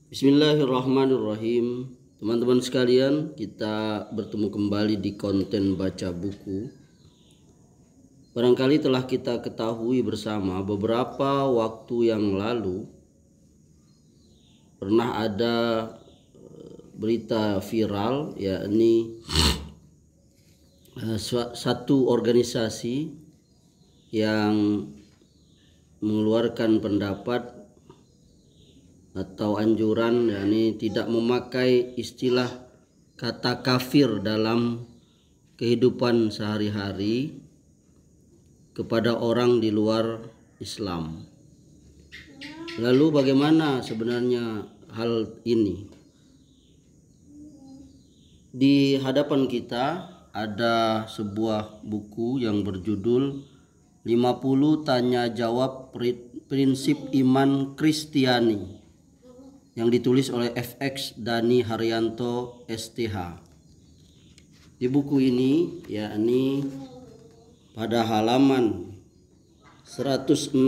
Bismillahirrahmanirrahim. Teman-teman sekalian, kita bertemu kembali di konten baca buku. Barangkali telah kita ketahui bersama beberapa waktu yang lalu pernah ada berita viral, yakni satu organisasi yang mengeluarkan pendapat atau anjuran, yakni tidak memakai istilah kata kafir dalam kehidupan sehari-hari kepada orang di luar Islam. Lalu bagaimana sebenarnya hal ini? Di hadapan kita ada sebuah buku yang berjudul 50 Tanya Jawab Prinsip Iman Kristiani yang ditulis oleh FX Dani Haryanto STH. Di buku ini, yakni pada halaman 168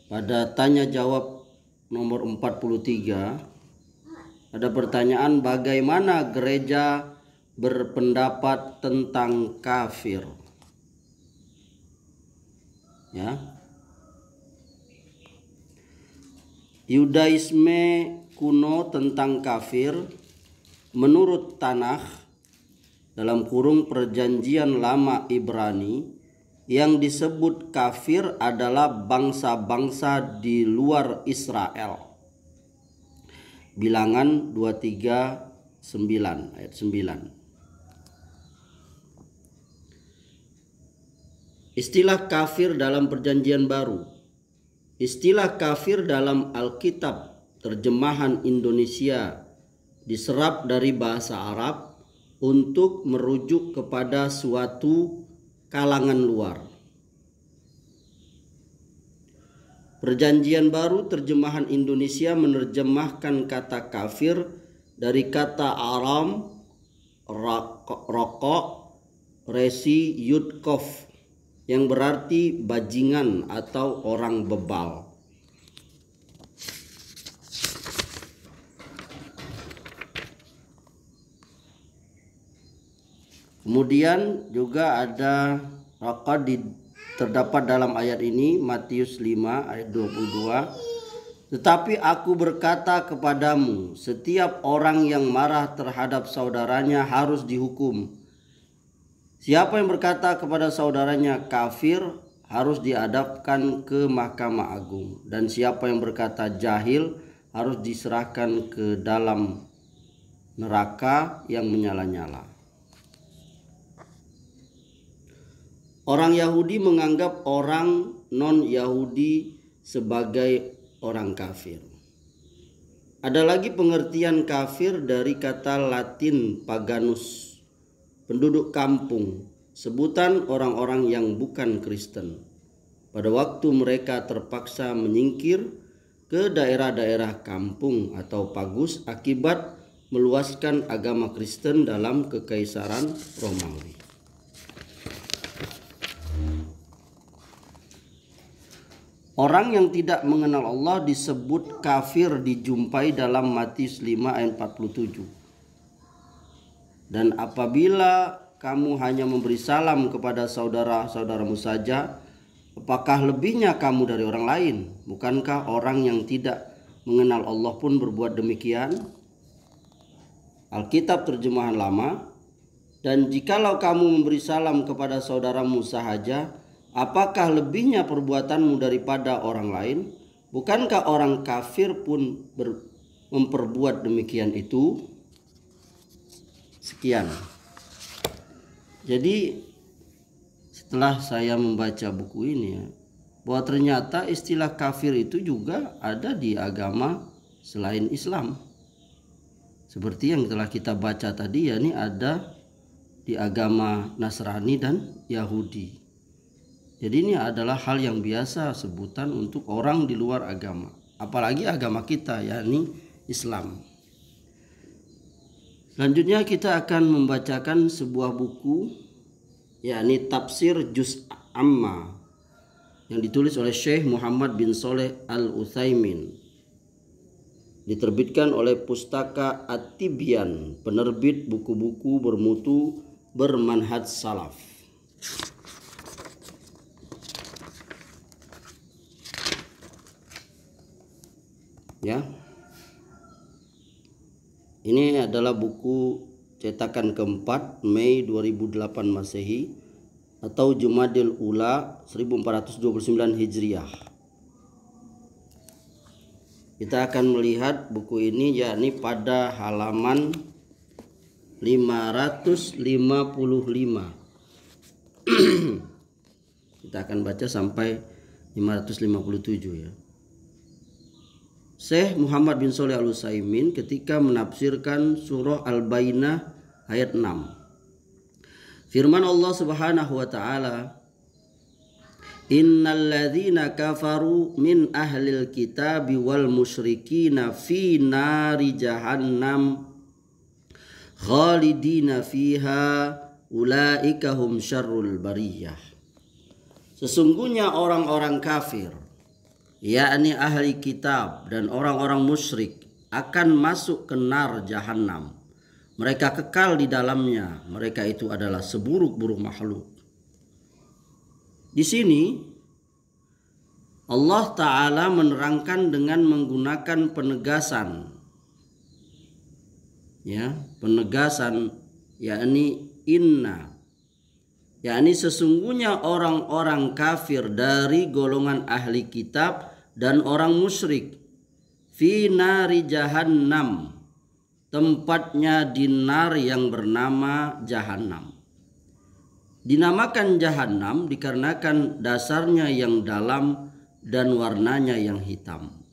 pada tanya jawab nomor 43 ada pertanyaan, bagaimana gereja berpendapat tentang kafir? Ya. Yudaisme kuno tentang kafir menurut Tanakh dalam kurung perjanjian lama Ibrani yang disebut kafir adalah bangsa-bangsa di luar Israel. Bilangan 239 ayat 9. Istilah kafir dalam Perjanjian Baru. Istilah kafir dalam Alkitab terjemahan Indonesia diserap dari bahasa Arab untuk merujuk kepada suatu kalangan luar. Perjanjian Baru terjemahan Indonesia menerjemahkan kata kafir dari kata Aram rokok resi yudkov yang berarti bajingan atau orang bebal. Kemudian juga ada raqad terdapat dalam ayat ini, Matius 5 ayat 22. Tetapi aku berkata kepadamu, setiap orang yang marah terhadap saudaranya harus dihukum. Siapa yang berkata kepada saudaranya kafir harus dihadapkan ke Mahkamah Agung, dan siapa yang berkata jahil harus diserahkan ke dalam neraka yang menyala-nyala. Orang Yahudi menganggap orang non-Yahudi sebagai orang kafir. Ada lagi pengertian kafir dari kata Latin paganus, penduduk kampung, sebutan orang-orang yang bukan Kristen. Pada waktu mereka terpaksa menyingkir ke daerah-daerah kampung atau pagus akibat meluaskan agama Kristen dalam Kekaisaran Romawi. Orang yang tidak mengenal Allah disebut kafir dijumpai dalam Matius 5 ayat 47. Dan apabila kamu hanya memberi salam kepada saudara-saudaramu saja, apakah lebihnya kamu dari orang lain? Bukankah orang yang tidak mengenal Allah pun berbuat demikian? Alkitab terjemahan lama. Dan jikalau kamu memberi salam kepada saudaramu sahaja, apakah lebihnya perbuatanmu daripada orang lain? Bukankah orang kafir pun memperbuat demikian itu? Sekian. Jadi setelah saya membaca buku ini, bahwa ternyata istilah kafir itu juga ada di agama selain Islam. Seperti yang telah kita baca tadi, yakni ada di agama Nasrani dan Yahudi. Jadi ini adalah hal yang biasa, sebutan untuk orang di luar agama, apalagi agama kita, yakni Islam. Selanjutnya kita akan membacakan sebuah buku, yakni Tafsir Juz Amma yang ditulis oleh Syekh Muhammad bin Shalih Al-Utsaimin. Diterbitkan oleh Pustaka At-Tibyan, penerbit buku-buku bermutu bermanhaj salaf. Ya. Ini adalah buku cetakan keempat Mei 2008 Masehi atau Jumadil Ula 1429 Hijriah. Kita akan melihat buku ini yakni pada halaman 555. Kita akan baca sampai 557 ya. Syekh Muhammad bin Shalih Al-Utsaimin ketika menafsirkan surah Al-Bayyinah ayat 6. Firman Allah Subhanahu wa taala, "Innal ladzina kafaru min ahlil kitabi wal musyrikina fi nari jahannam khalidina fiha ulaika hum syarrul bariyah." Sesungguhnya orang-orang kafir, yakni ahli kitab dan orang-orang musyrik, akan masuk ke nar jahanam. Mereka kekal di dalamnya. Mereka itu adalah seburuk-buruk makhluk. Di sini Allah Ta'ala menerangkan dengan menggunakan penegasan. Ya, penegasan yakni inna. Yakni sesungguhnya orang-orang kafir dari golongan ahli kitab dan orang musyrik fi nari jahannam, tempatnya di nar yang bernama jahannam. Dinamakan jahannam dikarenakan dasarnya yang dalam dan warnanya yang hitam.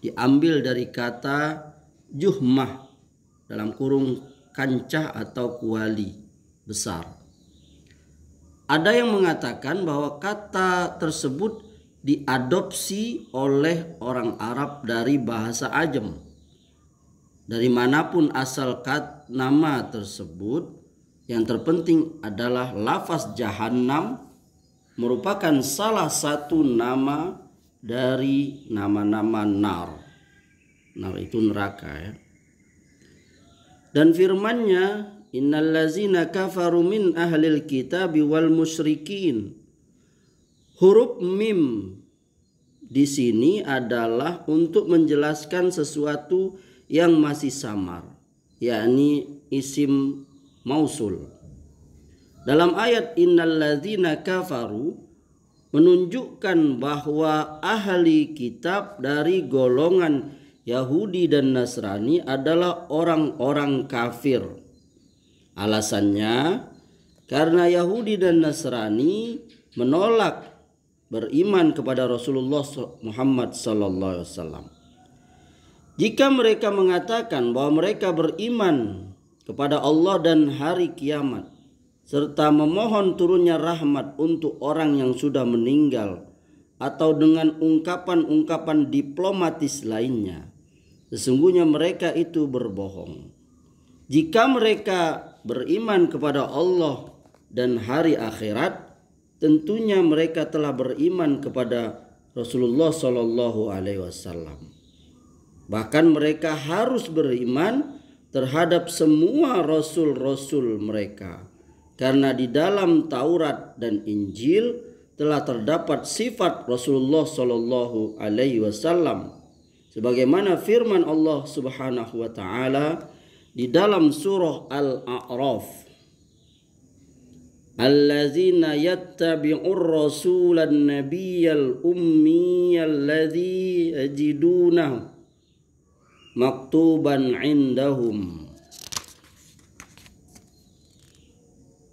Diambil dari kata juhmah dalam kurung kancah atau kuali besar. Ada yang mengatakan bahwa kata tersebut diadopsi oleh orang Arab dari bahasa Ajam. Dari manapun asal nama tersebut, yang terpenting adalah lafaz jahannam merupakan salah satu nama dari nama-nama nar. Nar itu neraka ya. Dan firman-Nya, "Innal ladzina kafaru min ahlil kitabi wal musyrikin." Huruf mim di sini adalah untuk menjelaskan sesuatu yang masih samar, yakni isim mausul. Dalam ayat innal ladzina kafaru menunjukkan bahwa ahli kitab dari golongan Yahudi dan Nasrani adalah orang-orang kafir. Alasannya karena Yahudi dan Nasrani menolak beriman kepada Rasulullah Muhammad SAW. Jika mereka mengatakan bahwa mereka beriman kepada Allah dan hari kiamat, serta memohon turunnya rahmat untuk orang yang sudah meninggal, atau dengan ungkapan-ungkapan diplomatis lainnya, sesungguhnya mereka itu berbohong. Jika mereka beriman kepada Allah dan hari akhirat, tentunya mereka telah beriman kepada Rasulullah SAW. Bahkan mereka harus beriman terhadap semua rasul-rasul mereka, karena di dalam Taurat dan Injil telah terdapat sifat Rasulullah SAW, sebagaimana firman Allah Subhanahu wa taala di dalam surah Al-A'raf, "Allazina yattabi'ur rasulan nabiyyal ummiyal ladzi yajidunahu maktuban 'indahum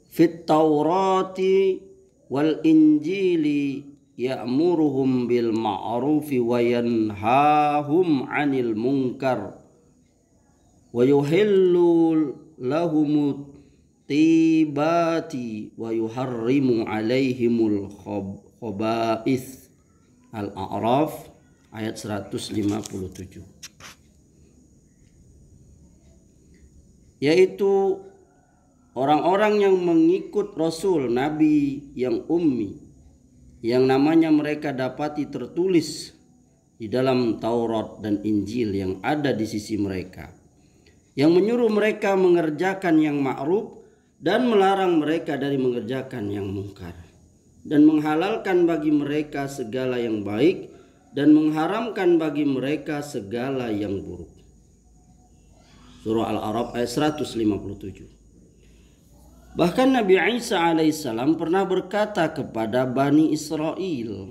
fit Taurati wal Injili ya'muruhum bil ma'rufi wa yanhahum 'anil munkar wa yuhillu lahumut tibati wa yuharrimu 'alaihimul khaba'ith." Al-A'raf ayat 157. Yaitu orang-orang yang mengikut Rasul Nabi yang ummi, yang namanya mereka dapati tertulis di dalam Taurat dan Injil yang ada di sisi mereka, yang menyuruh mereka mengerjakan yang ma'ruf dan melarang mereka dari mengerjakan yang mungkar, dan menghalalkan bagi mereka segala yang baik dan mengharamkan bagi mereka segala yang buruk. Surah Al-A'raf ayat 157. Bahkan Nabi Isa alaihissalam pernah berkata kepada Bani Israel,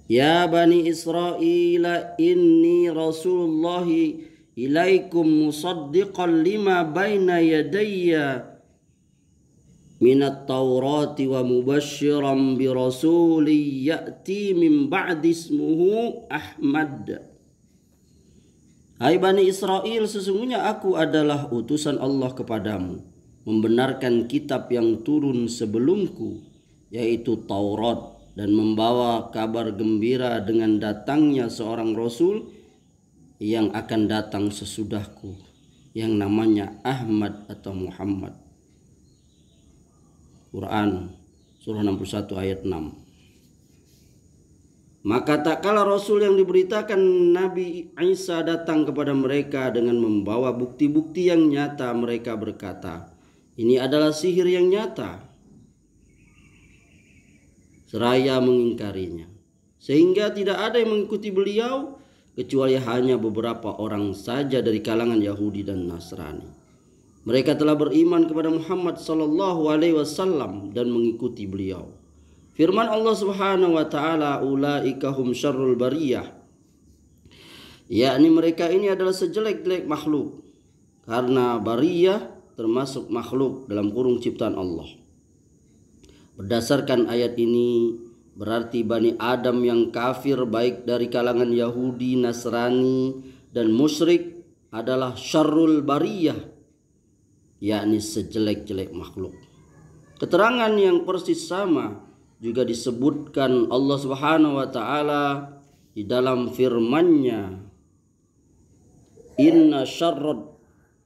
"Ya Bani Israel, inni Rasulullah ilaikum musaddiqan lima baina yadayya minat Taurati wa mubashiran bi rasuli ya'ti min ba'di ismuhu Ahmad." Hai Bani Israel, sesungguhnya aku adalah utusan Allah kepadamu, membenarkan kitab yang turun sebelumku, yaitu Taurat, dan membawa kabar gembira dengan datangnya seorang Rasul yang akan datang sesudahku, yang namanya Ahmad atau Muhammad. Quran surah 61 ayat 6. Maka tak kala Rasul yang diberitakan Nabi Isa datang kepada mereka dengan membawa bukti-bukti yang nyata, mereka berkata, "Ini adalah sihir yang nyata," seraya mengingkarinya. Sehingga tidak ada yang mengikuti beliau kecuali hanya beberapa orang saja dari kalangan Yahudi dan Nasrani. Mereka telah beriman kepada Muhammad sallallahu alaihi wasallam dan mengikuti beliau. Firman Allah Subhanahu wa taala, "Ulaika hum syarrul bariyah." Yakni mereka ini adalah sejelek-jelek makhluk. Karena bariyah termasuk makhluk dalam kurung ciptaan Allah. Berdasarkan ayat ini, berarti Bani Adam yang kafir baik dari kalangan Yahudi, Nasrani, dan musyrik adalah syarrul bariyah, yakni sejelek-jelek makhluk. Keterangan yang persis sama juga disebutkan Allah Subhanahu wa taala di dalam firman-Nya, "Inna syarrad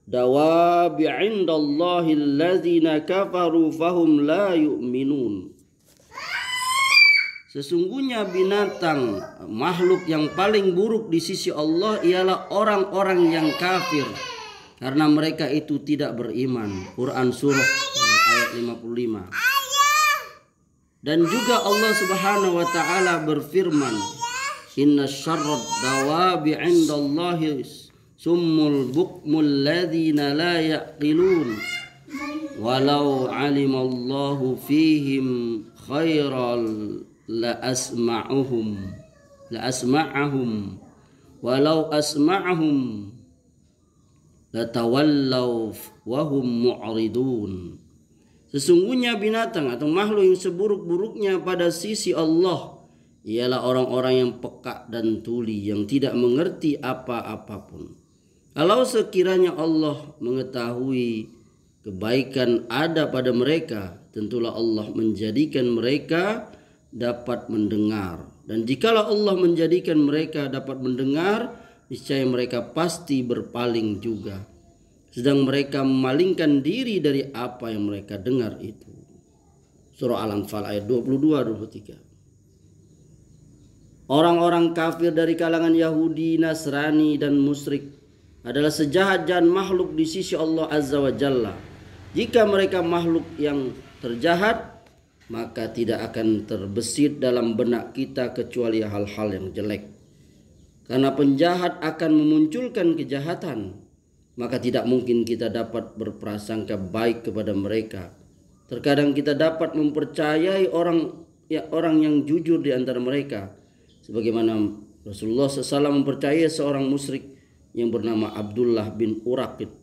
dawabi 'indallahi allazina kafaru fahum la yu'minun." Sesungguhnya binatang makhluk yang paling buruk di sisi Allah ialah orang-orang yang kafir, karena mereka itu tidak beriman. Quran surah ayat 55. Dan juga Allah Subhanahu wa taala berfirman, "Inna syarrad dawabi 'indallahi summul bukmul ladzina la ya'qilun walau 'alimallahu fihim khairal la asma'ahum walau asma'ahum latawallaw wa hum mu'ridun." Sesungguhnya binatang atau makhluk yang seburuk-buruknya pada sisi Allah ialah orang-orang yang peka dan tuli, yang tidak mengerti apa-apapun. Kalau sekiranya Allah mengetahui kebaikan ada pada mereka, tentulah Allah menjadikan mereka dapat mendengar. Dan jikalau Allah menjadikan mereka dapat mendengar, niscaya mereka pasti berpaling juga. Sedang mereka memalingkan diri dari apa yang mereka dengar itu. Surah Al-Anfal ayat 22-23. Orang-orang kafir dari kalangan Yahudi, Nasrani, dan musyrik adalah sejahat-jahat makhluk di sisi Allah Azza wa Jalla. Jika mereka makhluk yang terjahat, maka tidak akan terbesit dalam benak kita kecuali hal-hal yang jelek. Karena penjahat akan memunculkan kejahatan, maka tidak mungkin kita dapat berprasangka baik kepada mereka. Terkadang kita dapat mempercayai orang yang jujur di antara mereka, sebagaimana Rasulullah SAW mempercayai seorang musyrik yang bernama Abdullah bin Uraqid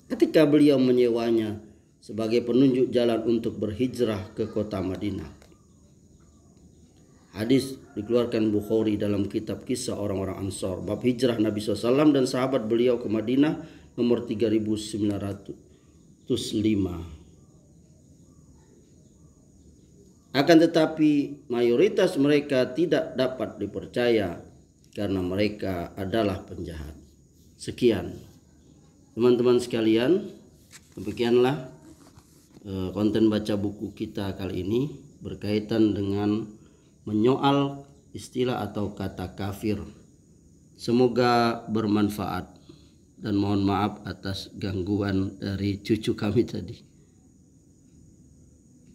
ketika beliau menyewanya sebagai penunjuk jalan untuk berhijrah ke kota Madinah. Hadis dikeluarkan Bukhari dalam kitab Kisah Orang-orang Ansor, bab hijrah Nabi SAW dan sahabat beliau ke Madinah, nomor 3905. Akan tetapi mayoritas mereka tidak dapat dipercaya karena mereka adalah penjahat. Sekian teman-teman sekalian, demikianlah konten baca buku kita kali ini berkaitan dengan menyoal istilah atau kata kafir. Semoga bermanfaat dan mohon maaf atas gangguan dari cucu kami tadi.